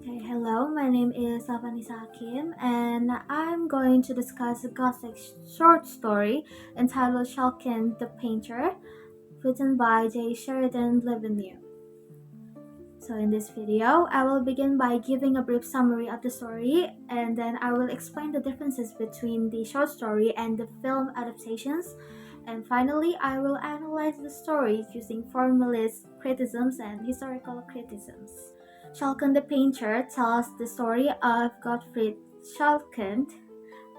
Okay, hello, my name is Avanisa Hakim, and I'm going to discuss a Gothic short story entitled Shalkin the Painter, written by J. Sheridan Levenue. So, in this video, I will begin by giving a brief summary of the story, and then I will explain the differences between the short story and the film adaptations. And finally, I will analyze the story using formalist criticisms and historical criticisms. Schalken the Painter tells the story of Gottfried Schalken,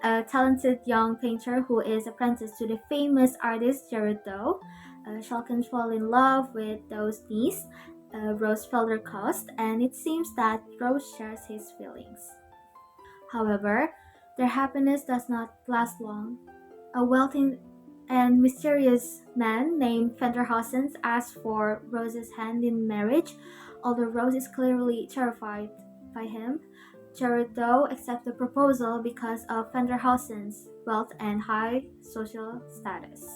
a talented young painter who is apprenticed to the famous artist Gerard Dow. Schalken falls in love with Dow's niece, Rose Felderkost, and it seems that Rose shares his feelings. However, their happiness does not last long. A wealthy and mysterious man named Fenderhausen asks for Rose's hand in marriage, although Rose is clearly terrified by him. Jared though accepts the proposal because of Fenderhausen's wealth and high social status.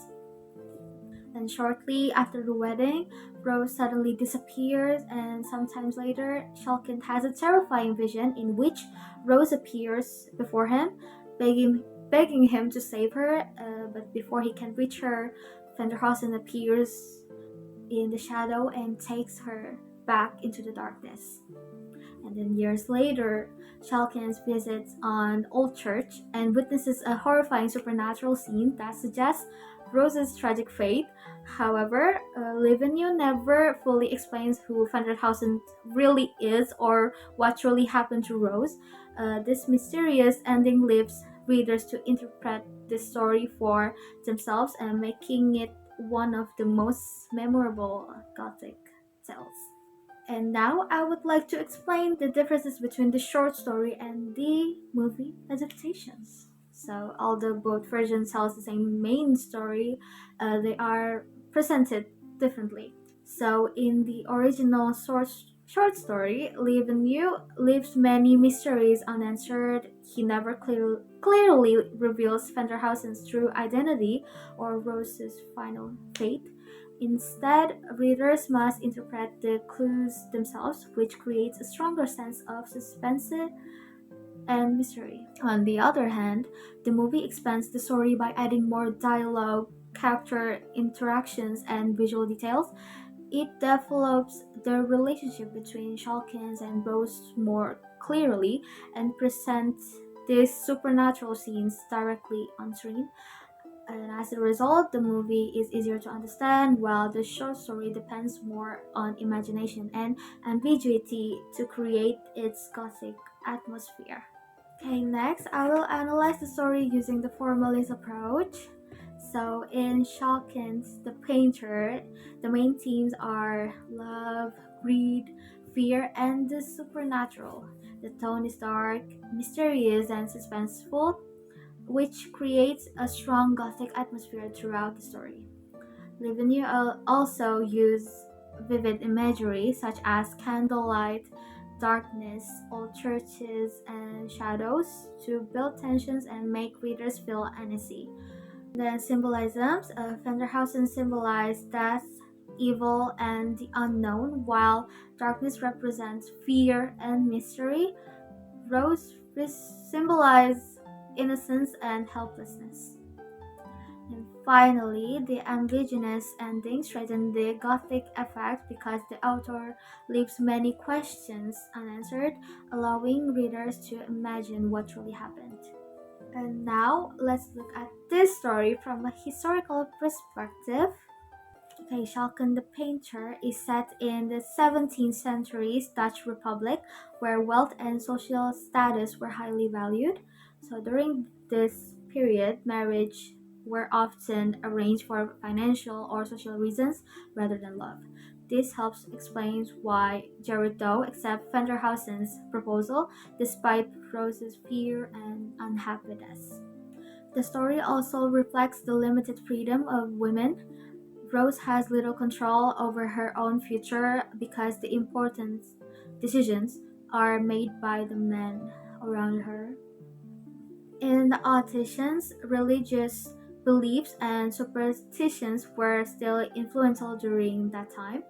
And shortly after the wedding, Rose suddenly disappears, and sometimes later, Shulkin has a terrifying vision in which Rose appears before him, begging him to save her. But before he can reach her, Fenderhausen appears in the shadow and takes her back into the darkness. And then years later, Shalkins visits an old church and witnesses a horrifying supernatural scene that suggests Rose's tragic fate. However, Levenue never fully explains who Vanderhausen really is or what truly happened to Rose. This mysterious ending leaves readers to interpret the story for themselves and making it one of the most memorable Gothic tales. And now I would like to explain the differences between the short story and the movie adaptations. So, although both versions tell the same main story, they are presented differently. So, in the original short story, Levenue leaves many mysteries unanswered. He never clearly reveals Fenderhausen's true identity or Rose's final fate. Instead, readers must interpret the clues themselves, which creates a stronger sense of suspense and mystery. On the other hand, the movie expands the story by adding more dialogue, character interactions, and visual details. It develops the relationship between Shawkins and Rose more clearly and presents these supernatural scenes directly on screen. And as a result, the movie is easier to understand, while the short story depends more on imagination and ambiguity to create its gothic atmosphere. Okay, next I will analyze the story using the formalist approach. So, in Shawkins the Painter, the main themes are love, greed, fear, and the supernatural. The tone is dark, mysterious, and suspenseful, which creates a strong gothic atmosphere throughout the story. Levenue also used vivid imagery such as candlelight, darkness, old churches, and shadows to build tensions and make readers feel uneasy. Then symbolisms, Fenderhausen symbolized death, evil, and the unknown, while darkness represents fear and mystery. Rose symbolize innocence and helplessness. And finally, the ambiguous ending strengthens the gothic effect because the author leaves many questions unanswered, allowing readers to imagine what truly happened. And now, let's look at this story from a historical perspective. Okay, Schalken the Painter is set in the 17th century's Dutch Republic, where wealth and social status were highly valued. So during this period, marriage were often arranged for financial or social reasons rather than love. This helps explain why Jared Doe accepted Fenderhausen's proposal despite Rose's fear and unhappiness. The story also reflects the limited freedom of women. Rose has little control over her own future because the important decisions are made by the men around her. In the auditions, religious beliefs and superstitions were still influential during that time.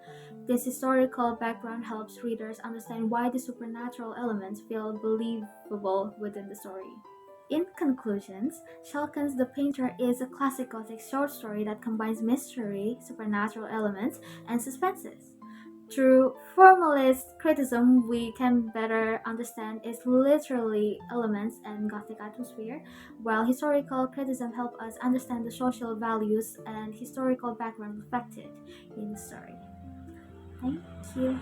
This historical background helps readers understand why the supernatural elements feel believable within the story. In conclusions, Shalkins the Painter is a classic Gothic short story that combines mystery, supernatural elements, and suspenses. Through formalist criticism, we can better understand its literary elements and Gothic atmosphere, while historical criticism helps us understand the social values and historical background reflected in the story. Thank you.